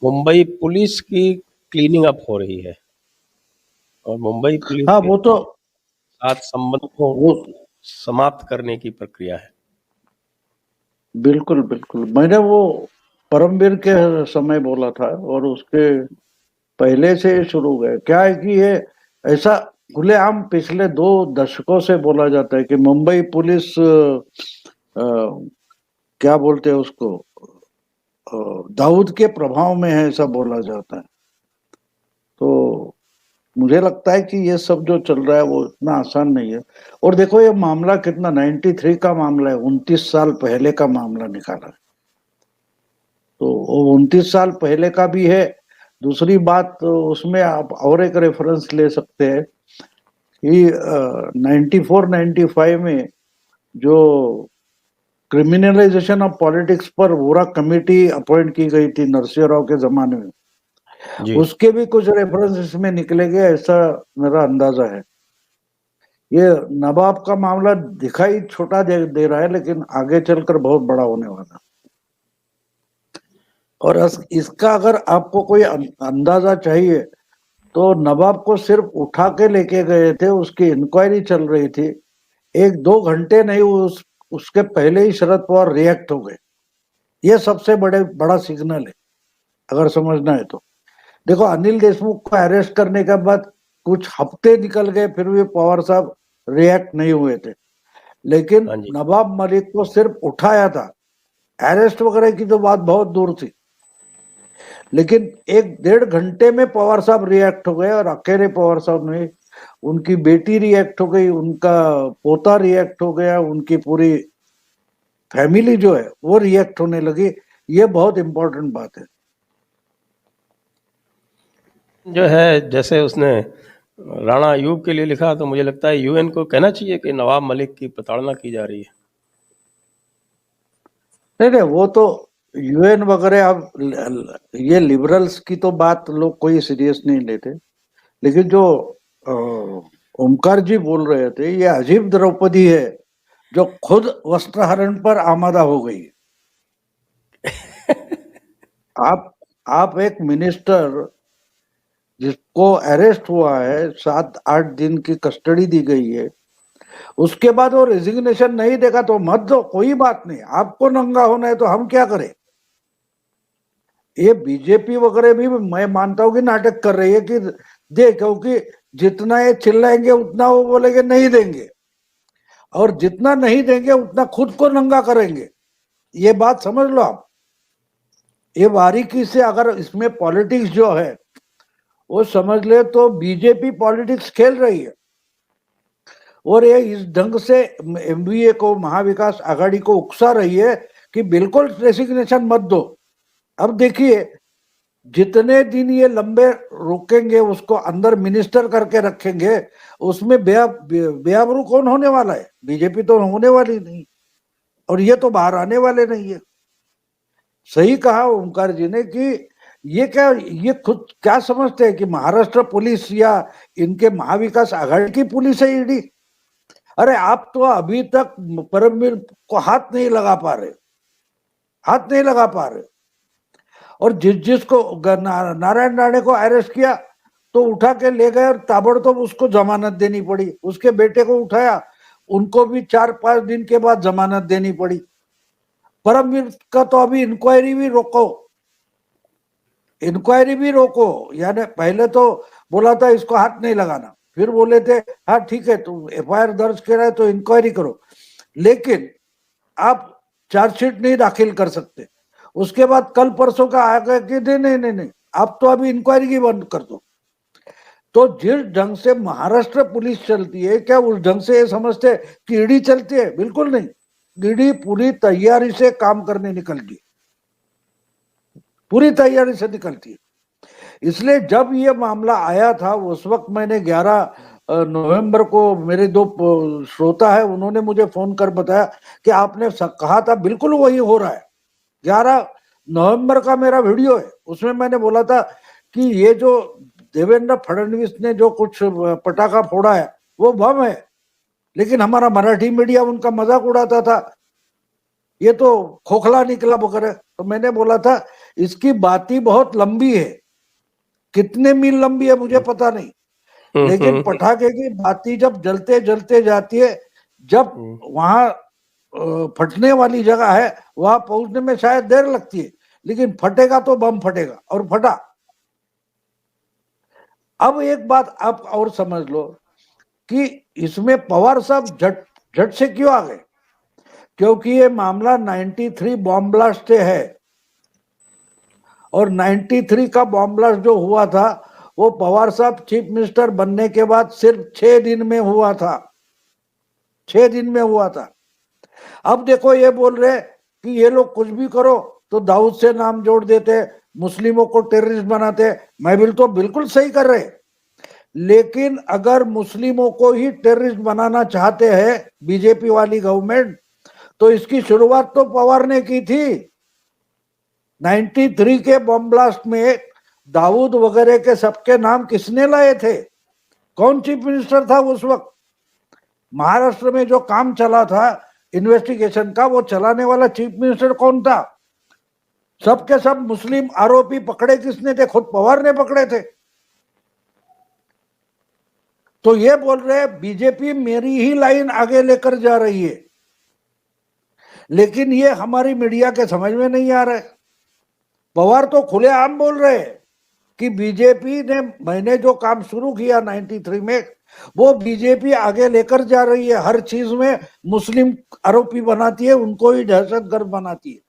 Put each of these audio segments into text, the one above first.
Mumbai police की cleaning up हो रही है और मुंबई पुलिस हाँ के वो तो साथ संबंध को वो समाप्त करने की प्रक्रिया है। बिल्कुल बिल्कुल, मैंने वो परमवीर के समय बोला था और उसके पहले से शुरू हो गए। क्या है कि ये ऐसा खुलेआम पिछले 2 दशकों से बोला जाता है कि मुंबई पुलिस क्या बोलते हैं उसको, दाऊद के प्रभाव में है, ऐसा बोला जाता है। तो मुझे लगता है कि ये सब जो चल रहा है वो इतना आसान नहीं है। और देखो ये मामला कितना 93 का मामला है, 29 साल पहले का मामला निकाला है। तो वो 29 साल पहले का भी है। दूसरी बात तो उसमें आप और एक रेफरेंस ले सकते हैं कि 94-95 में जो क्रिमिनलाइजेशन ऑफ पॉलिटिक्स पर पूरा कमेटी अपॉइंट की गई थी नरसिंह राव के जमाने में, जी। उसके भी कुछ रेफरेंस इसमें निकलेंगे ऐसा मेरा अंदाजा है। ये नवाब का मामला दिखाई छोटा दे रहा है लेकिन आगे चलकर बहुत बड़ा होने वाला। और इसका अगर आपको कोई अंदाजा चाहिए तो नवाब को सिर्फ उठा के लेके गए थे, उसकी इंक्वायरी चल रही थी, 1-2 घंटे नहीं उसके पहले ही शरद पवार रिएक्ट हो गए। ये सबसे बड़ा सिग्नल है अगर समझना है तो। देखो अनिल देशमुख को अरेस्ट करने के बाद कुछ हफ्ते निकल गए फिर भी पवार साहब रिएक्ट नहीं हुए थे। लेकिन हाँ जी। नवाब मलिक को सिर्फ उठाया था, अरेस्ट वगैरह की तो बात बहुत दूर थी। लेकिन 1-1.5 घंटे में पवार साहब रिएक्ट हो गए और अकेले पवार साहब नहीं, उनकी बेटी रिएक्ट हो गई, उनका पोता रिएक्ट हो गया, उनकी पूरी फैमिली जो है वो रिएक्ट होने लगी। ये बहुत इंपॉर्टेंट बात है। जो है जैसे उसने राणा अयूब के लिए लिखा तो मुझे लगता है यूएन को कहना चाहिए कि नवाब मलिक की प्रताड़ना की जा रही है। नहीं नहीं, वो तो यूएन वगैरह अब ये लिबरल्स की तो बात लोग कोई सीरियस नहीं लेते। लेकिन जो ओमकार जी बोल रहे थे, ये अजीब द्रौपदी है जो खुद वस्त्रहरण पर आमादा हो गई। आप एक मिनिस्टर जिसको अरेस्ट हुआ है, 7-8 दिन की कस्टडी दी गई है, उसके बाद वो रेजिग्नेशन नहीं देगा तो मत दो, कोई बात नहीं। आपको नंगा होना है तो हम क्या करें। ये बीजेपी वगैरह भी मैं मानता हूं कि नाटक कर रही है कि दे, क्योंकि जितना ये चिल्लाएंगे उतना वो बोलेंगे नहीं देंगे, और जितना नहीं देंगे उतना खुद को नंगा करेंगे। ये बात समझ लो आप। ये बारीकी से अगर इसमें पॉलिटिक्स जो है वो समझ ले तो बीजेपी पॉलिटिक्स खेल रही है। और ये इस ढंग से एमवीए को, महाविकास आघाड़ी को उकसा रही है कि बिल्कुल रेसिग्नेशन मत दो। अब देखिए जितने दिन ये लंबे रोकेंगे, उसको अंदर मिनिस्टर करके रखेंगे, उसमें बेआबरू कौन होने वाला है। बीजेपी तो होने वाली नहीं, और ये तो बाहर आने वाले नहीं है। सही कहा ओमकार जी ने कि ये खुद क्या समझते हैं कि महाराष्ट्र पुलिस या इनके महाविकास आघाड़ी की पुलिस है ईडी। अरे आप तो अभी तक परमवीर को हाथ नहीं लगा पा रहे, हाथ नहीं लगा पा रहे। और जिसको नारायण राणे को अरेस्ट किया तो उठा के ले गए और ताबड़तोड़ उसको जमानत देनी पड़ी। उसके बेटे को उठाया, उनको भी 4-5 दिन के बाद जमानत देनी पड़ी। परमवीर का तो अभी इंक्वायरी भी रोको, इंक्वायरी भी रोको। यानी पहले तो बोला था इसको हाथ नहीं लगाना, फिर बोले थे हाँ ठीक है तुम एफआईआर दर्ज करा है तो इंक्वायरी करो, लेकिन आप चार्जशीट नहीं दाखिल कर सकते। उसके बाद कल परसों का आ गया कि नहीं नहीं नहीं नहीं, आप तो अभी इंक्वायरी की बंद कर दो। तो जिस ढंग से महाराष्ट्र पुलिस चलती है, क्या उस ढंग से ये समझते कि ईडी चलती है? बिल्कुल नहीं। ईडी पूरी तैयारी से काम करने निकलती है, पूरी तैयारी से निकलती है। इसलिए जब ये मामला आया था उस वक्त मैंने 11 नवंबर को, मेरे 2 श्रोता है उन्होंने मुझे फोन कर बताया कि आपने कहा था बिल्कुल वही हो रहा है। 11 नवंबर का मेरा वीडियो है, उसमें मैंने बोला था कि ये जो देवेंद्र फडणवीस ने जो कुछ पटाखा फोड़ा है वो बम है, लेकिन हमारा मराठी मीडिया उनका मजाक उड़ाता था, ये तो खोखला निकला वगैरह। तो मैंने बोला था इसकी बाती बहुत लंबी है, कितने मील लंबी है मुझे पता नहीं, लेकिन पटाखे की बाती जब जलते जलते जाती है, जब वहां फटने वाली जगह है वहां पहुंचने में शायद देर लगती है, लेकिन फटेगा तो बम फटेगा, और फटा। अब एक बात आप और समझ लो कि इसमें पवार साहब झट से क्यों आ गए, क्योंकि ये मामला 93 बॉम्ब ब्लास्ट से है, और 93 का बॉम्ब ब्लास्ट जो हुआ था वो पवार साहब चीफ मिनिस्टर बनने के बाद सिर्फ 6 दिन में हुआ था, 6 दिन में हुआ था। अब देखो ये बोल रहे कि ये लोग कुछ भी करो तो दाऊद से नाम जोड़ देते, मुस्लिमों को टेररिस्ट बनाते। मैं बिल्कुल सही कर रहे, लेकिन अगर मुस्लिमों को ही टेररिस्ट बनाना चाहते हैं बीजेपी वाली गवर्नमेंट, तो इसकी शुरुआत तो पवार ने की थी। 93 के बॉम्ब ब्लास्ट में दाऊद वगैरह के सबके नाम किसने लाए थे, कौन चीफ मिनिस्टर था उस वक्त? महाराष्ट्र में जो काम चला था इन्वेस्टिगेशन का, वो चलाने वाला चीफ मिनिस्टर कौन था? सबके सब मुस्लिम आरोपी पकड़े किसने थे? खुद पवार ने पकड़े थे। तो ये बोल रहे बीजेपी मेरी ही लाइन आगे लेकर जा रही है, लेकिन ये हमारी मीडिया के समझ में नहीं आ रहा है। पवार तो खुलेआम बोल रहे हैं कि बीजेपी ने, मैंने जो काम शुरू किया 93 में, वो बीजेपी आगे लेकर जा रही है, हर चीज में मुस्लिम आरोपी बनाती है, उनको ही दहशतगर्द बनाती है।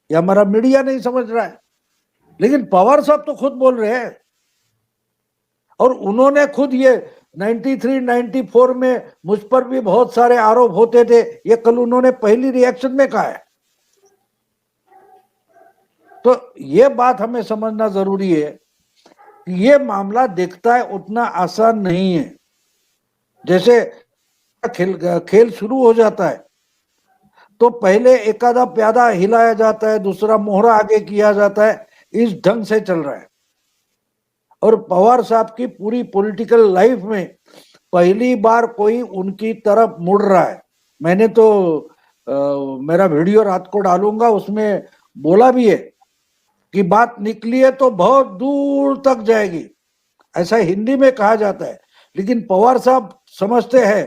ये हमारा मीडिया नहीं समझ रहा है, लेकिन पवार साहब तो खुद बोल रहे हैं, और उन्होंने खुद ये 93, 94 में मुझ पर भी बहुत सारे आरोप होते थे, ये कल उन्होंने पहली रिएक्शन में कहा है। तो ये बात हमें समझना जरूरी है कि ये मामला दिखता है उतना आसान नहीं है। जैसे खेल शुरू हो जाता है तो पहले एक आधा प्यादा हिलाया जाता है, दूसरा मोहरा आगे किया जाता है, इस ढंग से चल रहा है। और पवार साहब की पूरी पॉलिटिकल लाइफ में पहली बार कोई उनकी तरफ मुड़ रहा है। मैंने तो मेरा वीडियो रात को डालूंगा, उसमें बोला भी है कि बात निकली है तो बहुत दूर तक जाएगी, ऐसा हिंदी में कहा जाता है। लेकिन पवार साहब समझते हैं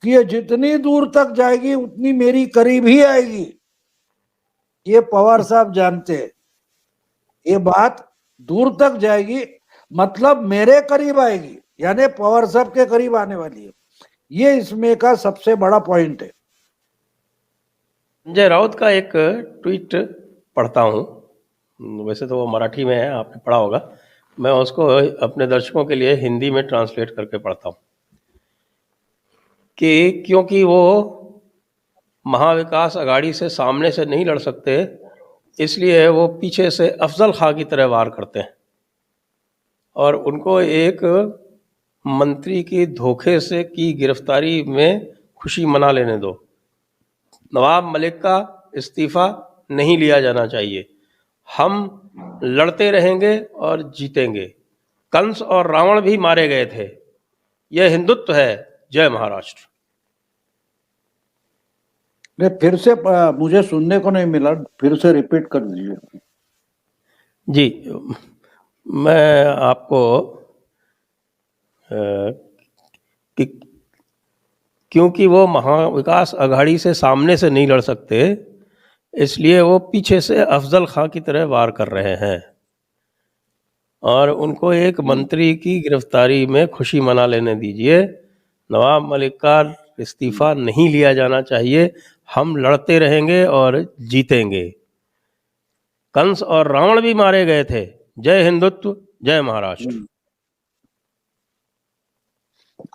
कि ये जितनी दूर तक जाएगी उतनी मेरी करीब ही आएगी। ये पवार साहब जानते हैं, ये बात दूर तक जाएगी मतलब मेरे करीब आएगी, यानी पवार साहब के करीब आने वाली है। ये इसमें का सबसे बड़ा पॉइंट है। संजय राउत का एक ट्वीट पढ़ता हूँ, वैसे तो वो मराठी में है, आपने पढ़ा होगा, मैं उसको अपने दर्शकों के लिए हिंदी में ट्रांसलेट करके पढ़ता हूँ कि क्योंकि वो महाविकास अघाड़ी से सामने से नहीं लड़ सकते, इसलिए वो पीछे से अफजल खां की तरह वार करते हैं और उनको एक मंत्री की धोखे से की गिरफ्तारी में खुशी मना लेने दो। नवाब मलिक का इस्तीफा नहीं लिया जाना चाहिए, हम लड़ते रहेंगे और जीतेंगे। कंस और रावण भी मारे गए थे, यह हिंदुत्व है, जय महाराष्ट्र। नहीं, फिर से मुझे सुनने को नहीं मिला, फिर से रिपीट कर दीजिए। जी, मैं आपको कि क्योंकि वो महाविकास अघाड़ी से सामने से नहीं लड़ सकते, इसलिए वो पीछे से अफजल खां की तरह वार कर रहे हैं और उनको एक मंत्री की गिरफ्तारी में खुशी मना लेने दीजिए। नवाब मलिक का इस्तीफा नहीं लिया जाना चाहिए, हम लड़ते रहेंगे और जीतेंगे। कंस और रावण भी मारे गए थे, जय हिंदुत्व, जय महाराष्ट्र।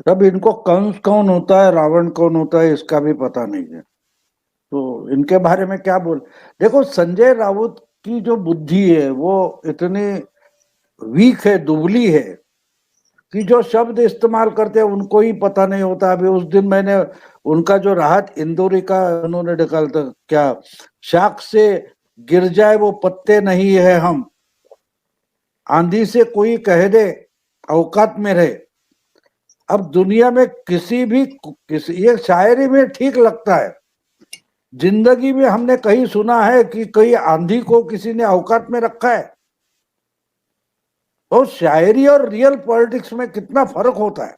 अब इनको कंस कौन होता है, रावण कौन होता है, इसका भी पता नहीं है, तो इनके बारे में क्या बोल। देखो, संजय राउत की जो बुद्धि है वो इतनी वीक है, दुबली है, कि जो शब्द इस्तेमाल करते हैं उनको ही पता नहीं होता। अभी उस दिन मैंने उनका जो राहत इंदौरी का उन्होंने निकाला था, क्या शाख से गिर जाए वो पत्ते नहीं है हम, आंधी से कोई कह दे औकात में रहे। अब दुनिया में किसी भी ये शायरी में ठीक लगता है जिंदगी में हमने कहीं सुना है कि कहीं आंधी को किसी ने औकात में रखा है? और शायरी और रियल पॉलिटिक्स में कितना फर्क होता है।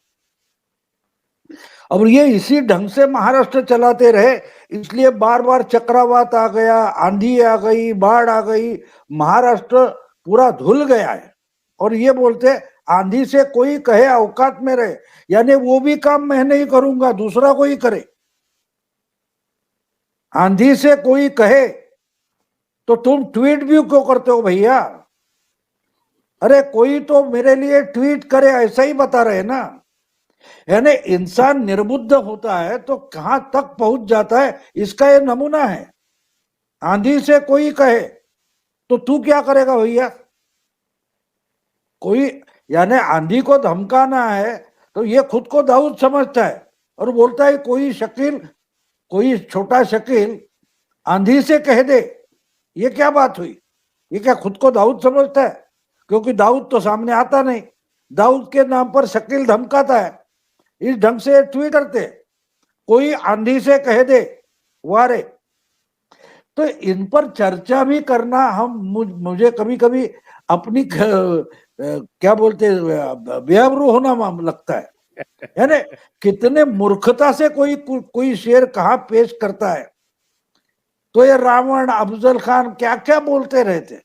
अब ये इसी ढंग से महाराष्ट्र चलाते रहे, इसलिए बार बार चक्रवात आ गया, आंधी आ गई, बाढ़ आ गई, महाराष्ट्र पूरा धुल गया है। और ये बोलते आंधी से कोई कहे औकात में रहे, यानी वो भी काम मैं नहीं करूंगा, दूसरा कोई करे। आंधी से कोई कहे तो तुम ट्वीट भी क्यों करते हो भैया? अरे कोई तो मेरे लिए ट्वीट करे, ऐसा ही बता रहे ना। यानी इंसान निर्बुद्ध होता है तो कहां तक पहुंच जाता है, इसका ये नमूना है। आंधी से कोई कहे तो तू क्या करेगा भैया? कोई यानी आंधी को धमकाना है तो ये खुद को दाऊद समझता है और बोलता है कोई शकील, कोई छोटा शकील आंधी से कह दे। ये क्या बात हुई? ये क्या खुद को दाऊद समझता है? क्योंकि दाऊद तो सामने आता नहीं, दाऊद के नाम पर शकील धमकाता है। इस ढंग से ट्वीट करते, कोई आंधी से कह दे वारे। तो इन पर चर्चा भी करना हम मुझे कभी कभी अपनी क्या बोलते बेआबरू होना लगता है। यानी कितने मूर्खता से कोई शेर कहाँ पेश करता है। तो ये रावण, अफजल खान क्या क्या बोलते रहते,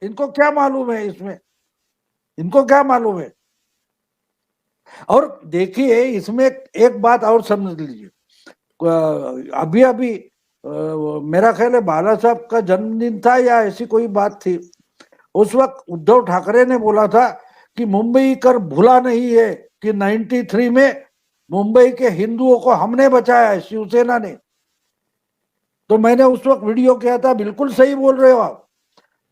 इनको क्या मालूम है इसमें? इनको क्या मालूम है? और देखिए इसमें एक बात और समझ लीजिए, अभी अभी मेरा ख्याल है बाला साहब का जन्मदिन था या ऐसी कोई बात थी। उस वक्त उद्धव ठाकरे ने बोला था कि मुंबई कर भूला नहीं है कि 93 में मुंबई के हिंदुओं को हमने बचाया है, शिवसेना ने। तो मैंने उस वक्त वीडियो किया था, बिल्कुल सही बोल रहे हो आप,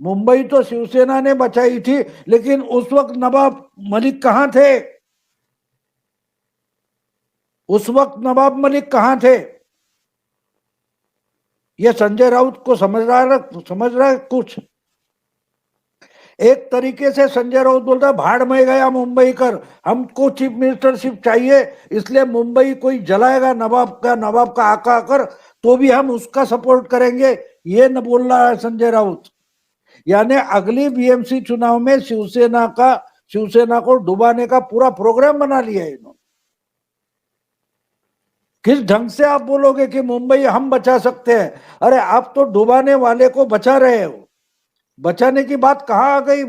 मुंबई तो शिवसेना ने बचाई थी, लेकिन उस वक्त नवाब मलिक कहां थे? उस वक्त नवाब मलिक कहां थे? ये संजय राउत को समझ रहा है कुछ? एक तरीके से संजय राउत बोलता है भाड़ में गया मुंबई कर, हमको चीफ मिनिस्टरशिप चाहिए, इसलिए मुंबई कोई जलाएगा नवाब का आका आकर तो भी हम उसका सपोर्ट करेंगे। ये न बोल रहा है संजय राउत। यानी अगली बीएमसी चुनाव में शिवसेना को डुबाने का पूरा प्रोग्राम बना लिया है इन्होंने। किस ढंग से आप बोलोगे कि मुंबई हम बचा सकते हैं? अरे आप तो डुबाने वाले को बचा रहे हो, बचाने की बात कहां आ गई?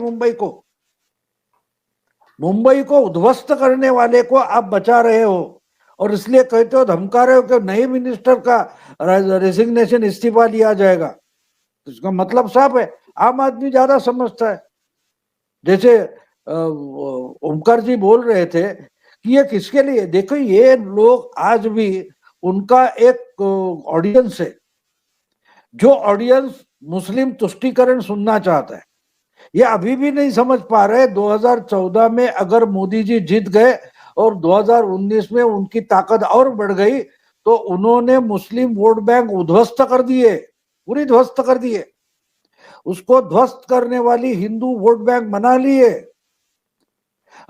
मुंबई को उद्ध्वस्त करने वाले को आप बचा रहे हो और इसलिए कहते हो, धमका रहे हो कि नए मिनिस्टर का रेजिग्नेशन, इस्तीफा लिया जाएगा। इसका मतलब साफ है, आम आदमी ज्यादा समझता है। जैसे ओमकार जी बोल रहे थे कि ये किसके लिए, देखो ये लोग आज भी उनका एक ऑडियंस है, जो ऑडियंस मुस्लिम तुष्टीकरण सुनना चाहता है। ये अभी भी नहीं समझ पा रहे 2014 में अगर मोदी जी जीत गए और 2019 में उनकी ताकत और बढ़ गई तो उन्होंने मुस्लिम वोट बैंक उध्वस्त कर दिए, पूरी ध्वस्त कर दिए, उसको ध्वस्त करने वाली हिंदू वोट बैंक बना लिए।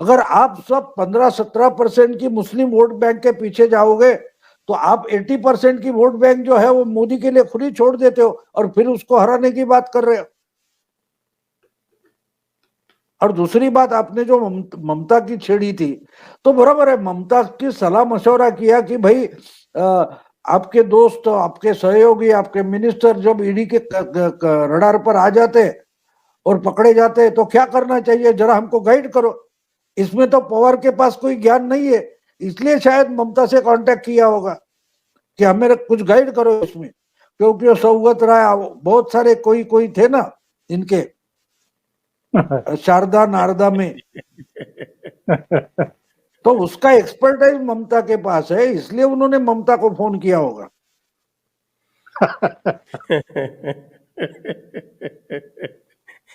अगर आप सब 15-17% की मुस्लिम वोट बैंक के पीछे जाओगे तो आप 80% की वोट बैंक जो है वो मोदी के लिए खुली छोड़ देते हो और फिर उसको हराने की बात कर रहे हो। और दूसरी बात, आपने जो ममता की छेड़ी थी, तो बराबर है, ममता की सलाह मशवरा किया कि भाई आपके दोस्त, आपके सहयोगी, आपके मिनिस्टर जब ईडी के रडार पर आ जाते और पकड़े जाते तो क्या करना चाहिए, जरा हमको गाइड करो। इसमें तो पवार के पास कोई ज्ञान नहीं है, इसलिए शायद ममता से कांटेक्ट किया होगा कि हमें कुछ गाइड करो इसमें, क्योंकि सौगत राय, बहुत सारे कोई थे ना इनके शारदा नारदा में, तो उसका एक्सपर्टाइज ममता के पास है, इसलिए उन्होंने ममता को फोन किया होगा।